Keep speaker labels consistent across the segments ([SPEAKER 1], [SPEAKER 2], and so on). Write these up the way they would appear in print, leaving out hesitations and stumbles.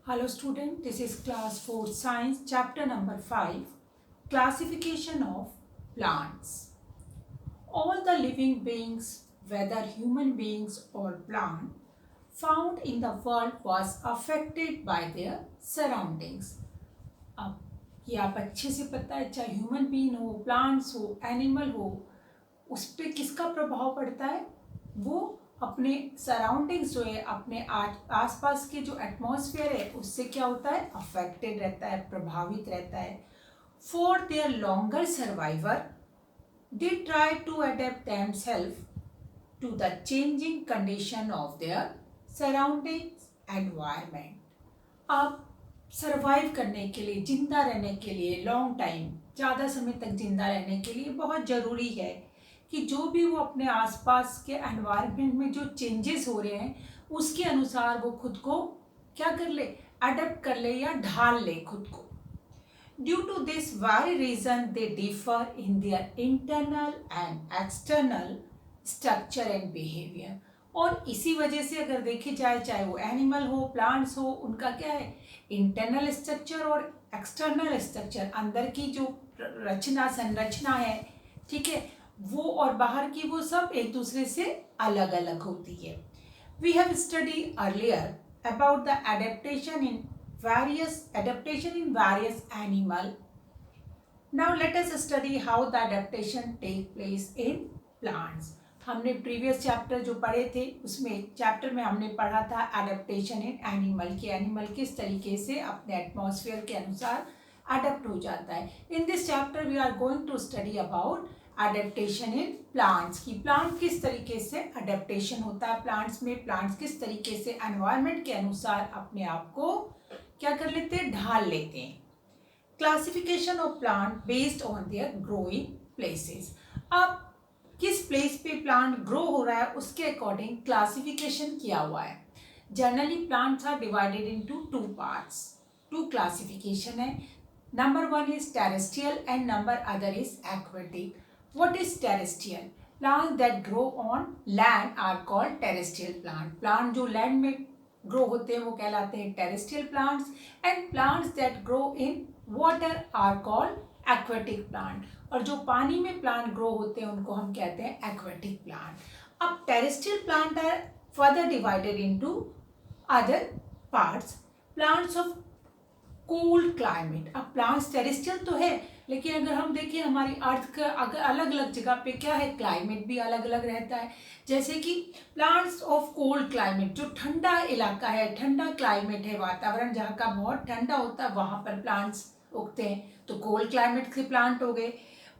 [SPEAKER 1] Hello student, this is class 4 science chapter number 5 classification of plants. All the living beings, whether human beings or plant, found in the world was affected by their surroundings. अब ये आप अच्छे से पता है, चाहे human being हो, plants हो, एनिमल हो, उस पर किसका प्रभाव पड़ता है? वो अपने सराउंडिंग्स जो है, अपने आसपास के जो एटमॉस्फेयर है उससे क्या होता है? अफेक्टेड रहता है, प्रभावित रहता है. For their longer survivor they try to adapt themselves to the changing condition of their surroundings environment. अब सरवाइव करने के लिए, जिंदा रहने के लिए, लॉन्ग टाइम, ज़्यादा समय तक जिंदा रहने के लिए बहुत ज़रूरी है कि जो भी वो अपने आसपास के एनवायरनमेंट में जो चेंजेस हो रहे हैं उसके अनुसार वो खुद को क्या कर ले? अडेप्ट कर ले या ढाल ले खुद को. Due to this very reason they differ in their internal and external structure and behaviour. और इसी वजह से अगर देखी जाए, चाहे वो एनिमल हो, प्लांट्स हो, उनका क्या है? इंटरनल स्ट्रक्चर और एक्सटर्नल स्ट्रक्चर, अंदर की जो रचना संरचना है, ठीक है, वो और बाहर की, वो सब एक दूसरे से अलग अलग होती है. We have study earlier about the adaptation in various animal. Now let us study how the adaptation take place in plants. हमने प्रीवियस चैप्टर जो पढ़े थे उसमें चैप्टर में हमने पढ़ा था एडेप्टेशन इन एनिमल, कि एनिमल किस तरीके से अपने एटमॉस्फेयर के अनुसार अडेप्ट हो जाता है. In this chapter we are going to study about adaptation in plants, की प्लांट किस तरीके से अडेप्टेशन होता है प्लांट्स में, प्लांट्स किस तरीके से एनवायरनमेंट के अनुसार अपने आप को क्या कर लेते हैं? ढाल लेते हैं. Classification of plant based on their growing places. अब किस प्लेस पे प्लांट ग्रो हो रहा है उसके अकॉर्डिंग क्लासिफिकेशन किया हुआ है. Generally plants are divided into two parts. Two classification है. Number one is terrestrial and number other is aquatic. What is terrestrial? Plant that grow on land are called terrestrial plant. Plant जो land में grow होते हैं वो कहलाते हैं terrestrial plants. And plants that grow in water are called aquatic plant. और जो पानी में प्लांट ग्रो होते हैं उनको हम कहते हैं एक्वेटिक प्लांट. अब terrestrial plant are further divided into other parts. Plants of cold climate. अब प्लांट्स टेरेस्ट्रियल तो है, लेकिन अगर हम देखें हमारी अर्थ का अगर अलग अलग जगह पे क्या है, क्लाइमेट भी अलग अलग रहता है. जैसे कि प्लांट्स ऑफ कोल्ड क्लाइमेट, जो ठंडा इलाका है, ठंडा क्लाइमेट है, वातावरण जहाँ का बहुत ठंडा होता है वहाँ पर प्लांट्स उगते हैं, तो कोल्ड क्लाइमेट के प्लांट हो गए.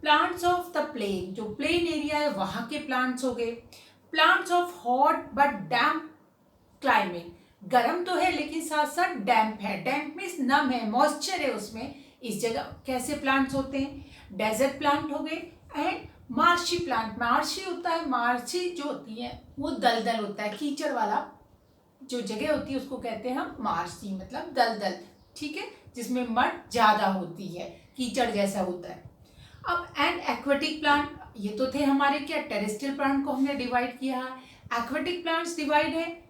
[SPEAKER 1] प्लांट्स ऑफ द प्लेन, जो प्लेन एरिया है वहाँ के प्लांट्स हो गए. Plants of hot but damp climate, गर्म तो है लेकिन साथ साथ डैम्प है. डैम्प मीन्स नम है, मॉइस्चर है उसमें, इस जगह कैसे प्लांट्स होते हैं? डेजर्ट प्लांट हो गए. एंड मार्शी प्लांट, मार्शी होता है, मार्शी जो होती है वो दलदल होता है, कीचड़ वाला जो जगह होती है उसको कहते हैं हम मार्शी, मतलब दलदल, ठीक है, जिसमें मड ज़्यादा होती है, कीचड़ जैसा होता है. अब एंड एक्वेटिक प्लांट, ये तो थे हमारे क्या, टेरेस्ट्रियल प्लांट को हमने डिवाइड किया है. एक्वेटिक प्लांट्स डिवाइड है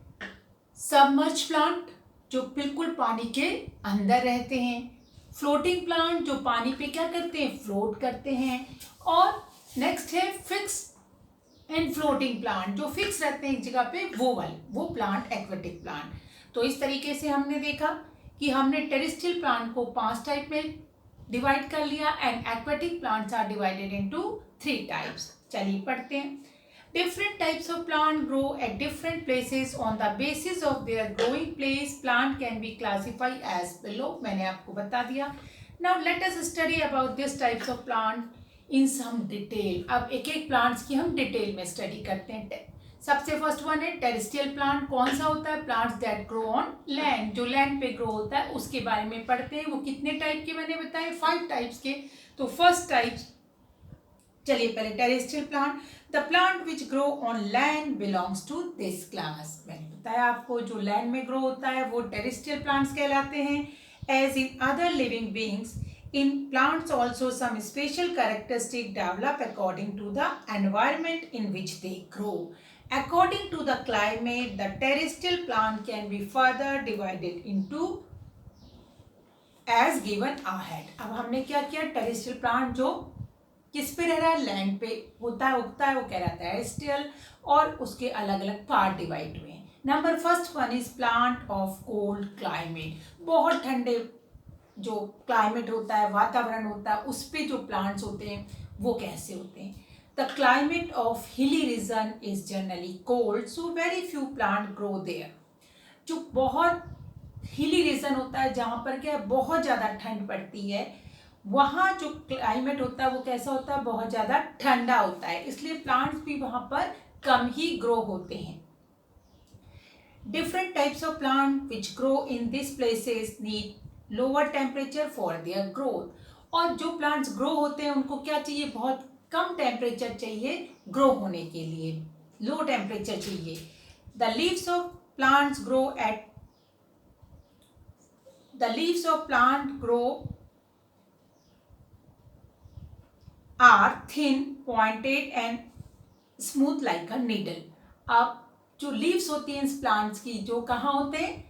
[SPEAKER 1] सबमर्ज प्लांट, जो बिल्कुल पानी के अंदर रहते हैं. फ्लोटिंग प्लांट, जो पानी पे क्या करते हैं? फ्लोट करते हैं. और नेक्स्ट है फिक्स एंड फ्लोटिंग प्लांट, जो फिक्स रहते हैं एक जगह पे, वो प्लांट एक्वेटिक प्लांट. तो इस तरीके से हमने देखा कि हमने टेरेस्ट्रियल प्लांट को 5 टाइप में डिवाइड कर लिया and aquatic plants are divided into 3 types. चलिए पढ़ते हैं. Different types of plant grow at different places. On the basis of their growing place, plant can be classified as below. मैंने आपको बता दिया. Now let us study about these types of plant in some detail. अब एक एक plants की हम detail में स्टडी करते हैं. सबसे फर्स्ट वन है टेरेस्ट्रियल प्लांट. कौन सा होता है? Plants that grow on land, जो लैंड पे ग्रो होता है उसके बारे में पढ़ते हैं. वो कितने टाइप के मैंने बताए? 5 टाइप्स के. तो फर्स्ट टाइप, चलिए पहले terrestrial plant. The plant which grow on land belongs to this class. मैंने बताया आपको जो लैंड में ग्रो होता है वो टेरेस्ट्रियल प्लांट्स कहलाते हैं. As in other living beings, in plants also some special characteristic develop according to the environment in which they grow. According to the climate, the terrestrial plant can be further divided into as given ahead. अब हमने क्या किया, terrestrial plant जो किस पे रह रहा है, लैंड पे होता है, उगता है, वो कह रहा था टेरेस्ट्रियल, और उसके अलग अलग पार्ट डिवाइड हुए हैं। Number first one is plant of cold climate. बहुत ठंडे जो क्लाइमेट होता है, वातावरण होता है, उस पे जो प्लांट्स होते हैं वो कैसे होते हैं। The climate of hilly region is generally cold, so very few plant grow there. जो बहुत हिली रीजन होता है, जहाँ पर क्या बहुत ज़्यादा ठंड पड़ती है, वहाँ जो क्लाइमेट होता है वो कैसा होता है, बहुत ज़्यादा ठंडा होता है, इसलिए प्लांट्स भी वहाँ पर कम ही ग्रो होते हैं। Different types of plant which grow in these places need lower temperature for their growth. और जो प्लांट्स ग्रो होते हैं उनको क्या चाहिए, बहुत कम टेम्परेचर चाहिए ग्रो होने के लिए, लो टेम्परेचर चाहिए। The leaves of plants grow at the leaves of plant grow are thin pointed and smooth like a needle. अब जो लीव्स होती हैं इस प्लांट्स की, जो कहाँ होते हैं,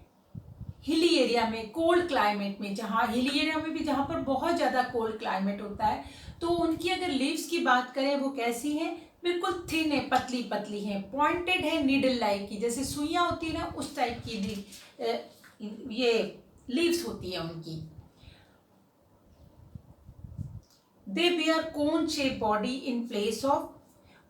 [SPEAKER 1] हिली एरिया में, कोल्ड क्लाइमेट में, जहाँ हिली एरिया में भी जहाँ पर बहुत ज़्यादा कोल्ड क्लाइमेट होता है, तो उनकी अगर लीव्स की बात करें वो कैसी हैं, बिल्कुल थिन है, पतली पतली हैं, पॉइंटेड है, नीडल लाइक की, जैसे सुइयाँ होती है ना उस टाइप की ये लीव्स होती है उनकी। दे beer cone shape body in place of,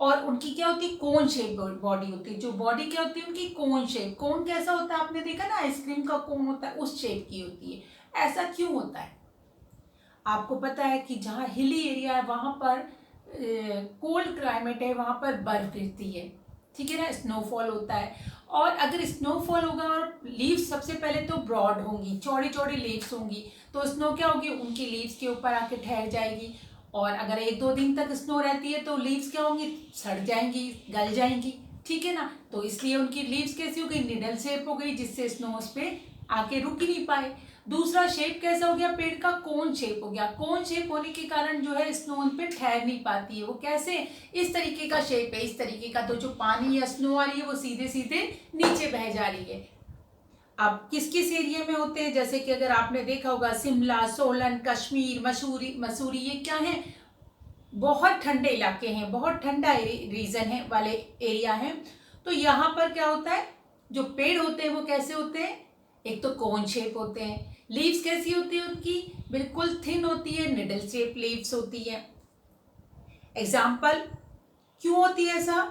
[SPEAKER 1] और उनकी क्या होती है, कोन शेप बॉडी होती है। जो बॉडी क्या होती है उनकी, कोन शेप। कोन कैसा होता है, आपने देखा ना आइसक्रीम का कोन होता है, उस शेप की होती है। ऐसा क्यों होता है, आपको पता है कि जहाँ हिली एरिया है वहाँ पर कोल्ड क्लाइमेट है, वहाँ पर बर्फ गिरती है, ठीक है ना, स्नोफॉल होता है। और अगर स्नोफॉल होगा और लीव्स सबसे पहले तो ब्रॉड होंगी, चौड़ी चौड़ी लीव्स होंगी, तो स्नो क्या होगी, उनकी लीव्स के ऊपर आके ठहर जाएगी। और अगर 1-2 दिन तक स्नो रहती है तो लीव्स क्या होंगी, सड़ जाएंगी, गल जाएंगी, ठीक है ना। तो इसलिए उनकी लीव्स कैसी हो गई, निडल शेप हो गई, जिससे स्नो उस पर आके रुक ही नहीं पाए। दूसरा शेप कैसा हो गया, पेड़ का कोन शेप हो गया। कोन शेप होने के कारण जो है स्नो उन पे ठहर नहीं पाती है। वो कैसे, इस तरीके का शेप है, इस तरीके का, तो जो पानी या स्नो आ रही है वो सीधे सीधे नीचे बह जा रही है। अब किस किस एरिया में होते हैं, जैसे कि अगर आपने देखा होगा शिमला, सोलन, कश्मीर, मसूरी, ये क्या है, बहुत ठंडे इलाके हैं, बहुत ठंडा रीजन है वाले एरिया है। तो यहाँ पर क्या होता है, जो पेड़ होते हैं वो कैसे होते हैं, एक तो कोन शेप होते हैं, लीव्स कैसी होती है उनकी, बिल्कुल थिन होती है, निडल शेप लीव्स होती है। एग्जाम्पल, क्यों होती है ऐसा,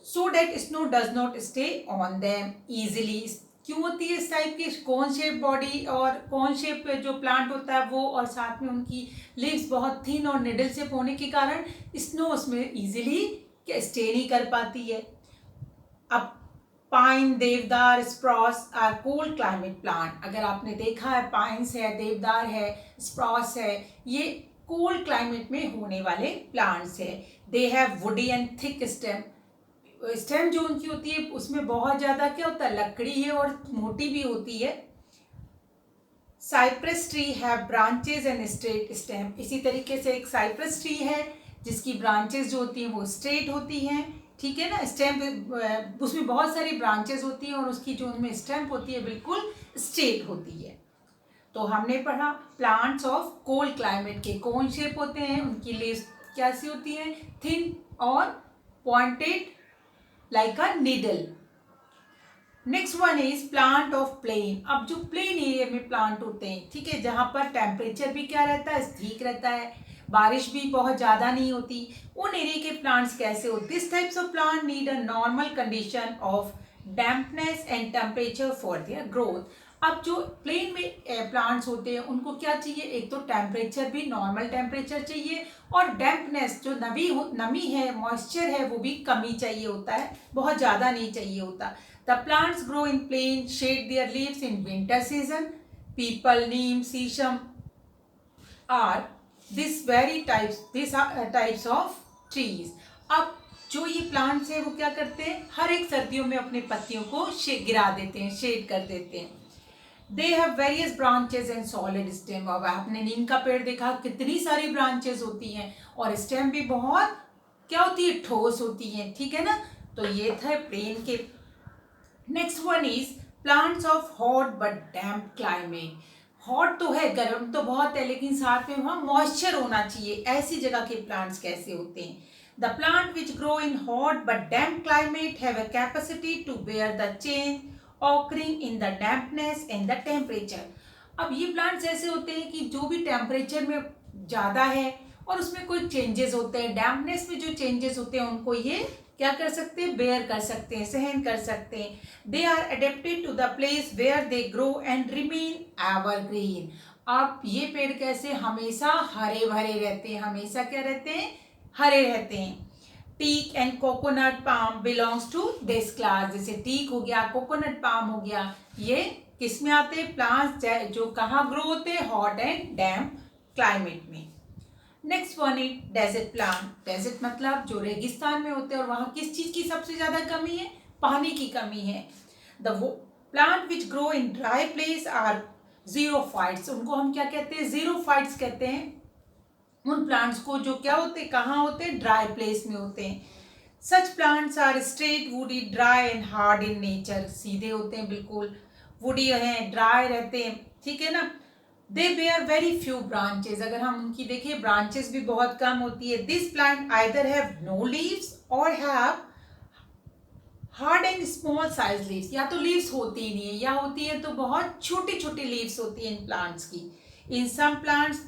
[SPEAKER 1] so that snow does not stay on them easily. क्यों होती है इस टाइप की, कोन शेप बॉडी और कोन शेप जो प्लांट होता है वो, और साथ में उनकी लीव्स बहुत थिन और निडल शेप होने के कारण स्नो उसमें इजीली स्टे नहीं कर पाती है। अब पाइन, देवदार, स्प्रॉस आर कोल्ड क्लाइमेट प्लांट। अगर आपने देखा है, पाइन्स है, देवदार है, स्प्रॉस है, ये कोल्ड क्लाइमेट में होने वाले प्लांट्स है। They have woody and thick stem. Stem जो उनकी होती है उसमें बहुत ज़्यादा क्या होता है, लकड़ी है और मोटी भी होती है। Cypress tree have branches and straight stem. इसी तरीके से एक साइप्रस ट्री है जिसकी ब्रांचेज जो होती हैं वो स्ट्रेट होती हैं, ठीक है ना। स्टेम उसमें बहुत सारी ब्रांचेज होती हैं और उसकी जो उनमें स्टेम होती है बिल्कुल स्ट्रेट होती है। तो हमने पढ़ा प्लांट्स ऑफ कोल्ड क्लाइमेट के कोन शेप होते हैं, उनकी लीव्स कैसी होती हैं, थिन और pointed like a needle. Next one is plant of plain. अब जो प्लेन एरिया में प्लांट होते हैं, ठीक है, जहाँ पर टेम्परेचर भी क्या रहता है, ठीक रहता है, बारिश भी बहुत ज़्यादा नहीं होती, उन एरिया के प्लांट्स कैसे होते हैं। This types of plant need a normal condition of dampness and temperature for their growth. अब जो प्लेन में प्लांट्स होते हैं उनको क्या चाहिए, एक तो टेम्परेचर भी नॉर्मल टेम्परेचर चाहिए, और डैम्पनेस जो नमी है, मॉइस्चर है, वो भी कमी चाहिए होता है, बहुत ज़्यादा नहीं चाहिए होता। The plants grow in plain, shed their leaves in winter season. Peepal, neem, sheesham are this types of trees. अब जो ये प्लांट्स हैं वो क्या करते हैं, हर एक सर्दियों में अपने पत्तियों को गिरा देते हैं, शेड कर देते हैं। They have various branches and solid stem. अब आपने नीम का पेड़ देखा, कितनी सारी ब्रांचेज होती हैं और स्टेम भी बहुत क्या होती है, ठोस होती है, ठीक है ना। तो ये था प्लेन के। Next one is plants of hot but damp climate. Hot तो है, गर्म तो बहुत है, लेकिन साथ में वहाँ मॉइस्चर होना चाहिए। ऐसी जगह के प्लांट्स कैसे होते हैं? The plant which grow in hot but damp climate have a capacity to bear the change occurring in the dampness and the temperature. अब ये प्लांट्स ऐसे होते हैं कि जो भी टेम्परेचर में ज़्यादा है और उसमें कोई चेंजेस होते हैं, डैम्पनेस में जो चेंजेस होते हैं उनको ये क्या कर सकते हैं? बेयर कर सकते हैं, सहन कर सकते हैं। They are adapted to the place where they grow and remain evergreen. अब ये पेड़ कैसे हमेशा हरे भरे रहते हैं, हमेशा क्या रहते हैं? हरे रहते हैं। Teak and coconut palm belongs to this class. जैसे टीक हो गया, कोकोनट पाम हो गया, ये किस में आते हैं? प्लांट्स जो कहाँ ग्रो होते हैं? हॉट एंड डैम्प क्लाइमेट में। Next one is desert plant. Desert मतलब जो रेगिस्तान में होते हैं और वहाँ किस चीज़ की सबसे ज़्यादा कमी है? पानी की कमी है। The plant which grow in dry place are xerophytes. उनको हम क्या कहते हैं? जीरोफाइट्स कहते हैं उन प्लांट्स को जो क्या होते हैं? कहाँ होते हैं? ड्राई प्लेस में होते हैं। Such plants are straight woody dry and hard in nature. सीधे होते हैं, बिल्कुल वुडी हैं, ड्राई रहते हैं, ठीक है ना। They bear very few branches. अगर हम उनकी देखें, ब्रांचेस भी बहुत कम होती है। This plant either have no leaves or have hard and small size leaves. या तो लीव्स होती ही नहीं है, या होती है तो बहुत छोटी छोटी लीव्स होती है इन प्लांट्स की। In some plants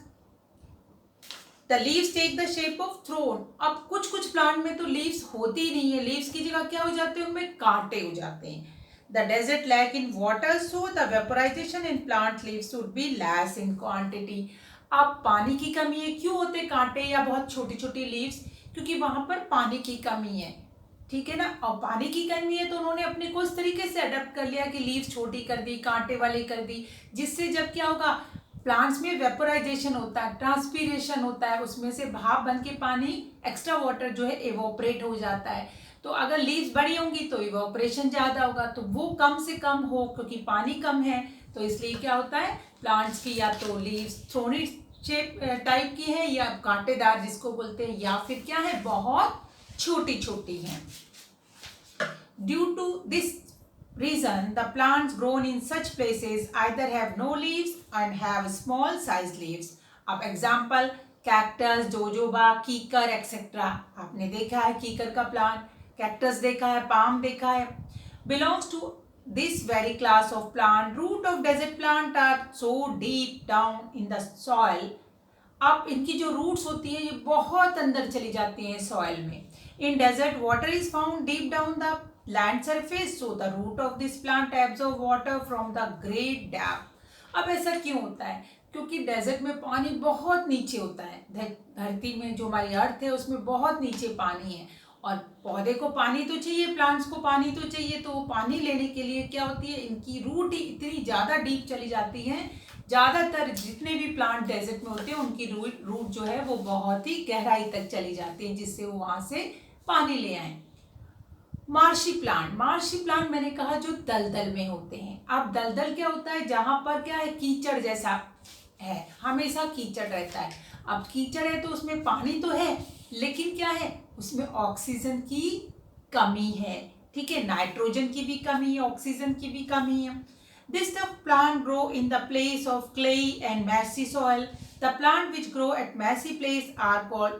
[SPEAKER 1] the leaves take the shape of thorn. अब कुछ कुछ प्लांट में तो लीव्स होती ही नहीं है, लीव्स की जगह क्या हो जाते हैं? उनमें कांटे हो जाते हैं। The desert lack in water, so the vaporization in plant leaves should be less in quantity. अब पानी की कमी है, क्यों होते कांटे या बहुत छोटी छोटी लीव्स? क्योंकि वहां पर पानी की कमी है, ठीक है ना। और पानी की कमी है तो उन्होंने अपने को इस तरीके से अडेप्ट कर लिया कि लीव्स छोटी कर दी, कांटे वाली कर दी, जिससे जब क्या होगा? प्लांट्स में वेपोराइजेशन होता है, ट्रांसपीरेशन होता है, उसमें से भाप बन के पानी, एक्स्ट्रा वाटर जो है एवोपरेट हो जाता है। तो अगर लीव्स बड़ी होंगी तो इवोपरेशन ज़्यादा होगा, तो वो कम से कम हो, क्योंकि पानी कम है। तो इसलिए क्या होता है? प्लांट्स की या तो लीव्स थ्रोनी शेप टाइप की है, या कांटेदार जिसको बोलते हैं, या फिर क्या है? बहुत छोटी छोटी हैं। Due to this reason, the plants grown in such places either have no leaves and have small size leaves. अब एग्जाम्पल कैक्टस, जोजोबा, कीकर एक्सेट्रा। आपने देखा है कीकर का प्लांट, कैक्टस देखा है, पाम देखा है। Belongs to this very class of plant. Root of desert plant are so deep down in the soil. अब इनकी जो रूट्स होती है ये बहुत अंदर चली जाती हैं सॉइल में। In desert water is found deep down the land surface, so the root of this plant absorb water from the great depth. अब ऐसा क्यों होता है? क्योंकि डेजर्ट में पानी बहुत नीचे होता है, धरती में जो हमारी अर्थ है उसमें बहुत नीचे पानी है, और पौधे को पानी तो चाहिए, प्लांट्स को पानी तो चाहिए। तो वो पानी लेने के लिए क्या होती है? इनकी रूट ही इतनी ज़्यादा डीप चली जाती हैं। ज़्यादातर जितने भी प्लांट डेजर्ट में होते हैं उनकी रूट जो है वो बहुत ही गहराई तक चली जाती है, जिससे वो वहाँ से पानी ले आए। मार्शी प्लांट मैंने कहा जो दलदल में होते हैं। अब दलदल क्या होता है? जहाँ पर क्या है? कीचड़ जैसा है, हमेशा कीचड़ रहता है। अब कीचड़ है तो उसमें पानी तो है, लेकिन क्या है? उसमें ऑक्सीजन की कमी है, ठीक है। नाइट्रोजन की भी कमी है, ऑक्सीजन की भी कमी है। This the plant grow in the place of clay and massy soil. The plant which grow at massy place are called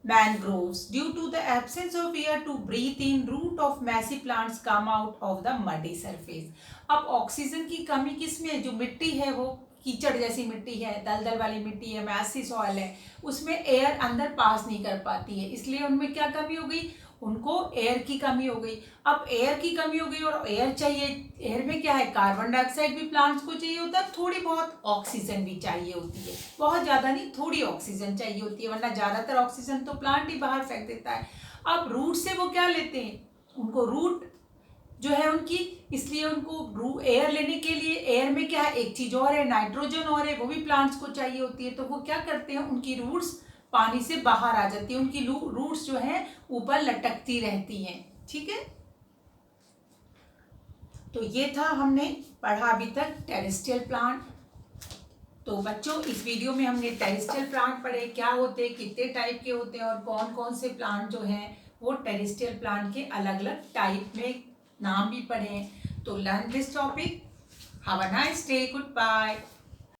[SPEAKER 1] mangroves. Due to the absence of air to breathe in, root of massy plants come out of the muddy surface. अब oxygen की कमी किसमें है? जो मिट्टी है वो कीचड़ जैसी मिट्टी है, दलदल वाली मिट्टी है, मैसी सॉइल है, उसमें एयर अंदर पास नहीं कर पाती है, इसलिए उनमें क्या कमी हो गई? उनको एयर की कमी हो गई। अब एयर की कमी हो गई और एयर चाहिए, एयर में क्या है? कार्बन डाइऑक्साइड भी प्लांट्स को चाहिए होता है, थोड़ी बहुत ऑक्सीजन भी चाहिए होती है, बहुत ज़्यादा नहीं, थोड़ी ऑक्सीजन चाहिए होती है, वरना ज़्यादातर ऑक्सीजन तो प्लांट ही बाहर फेंक देता है। अब रूट से वो क्या लेते हैं? उनको रूट जो है उनकी, इसलिए उनको एयर लेने के लिए, एयर में क्या है? एक चीज़ और है, नाइट्रोजन और है, वो भी प्लांट्स को चाहिए होती है। तो वो क्या करते हैं? उनकी रूट्स पानी से बाहर आ जाती है, उनकी रूट्स जो है ऊपर लटकती रहती हैं, ठीक है। तो ये था हमने पढ़ा अभी तक टेरेस्ट्रियल प्लांट। तो बच्चों इस वीडियो में हमने टेरेस्ट्रियल प्लांट पढ़े, क्या होते हैं, कितने टाइप के होते हैं, और कौन कौन से प्लांट जो हैं वो टेरेस्ट्रियल प्लांट के अलग अलग टाइप में नाम भी पढ़े हैं। तो learn this topic. Have a nice day, good bye.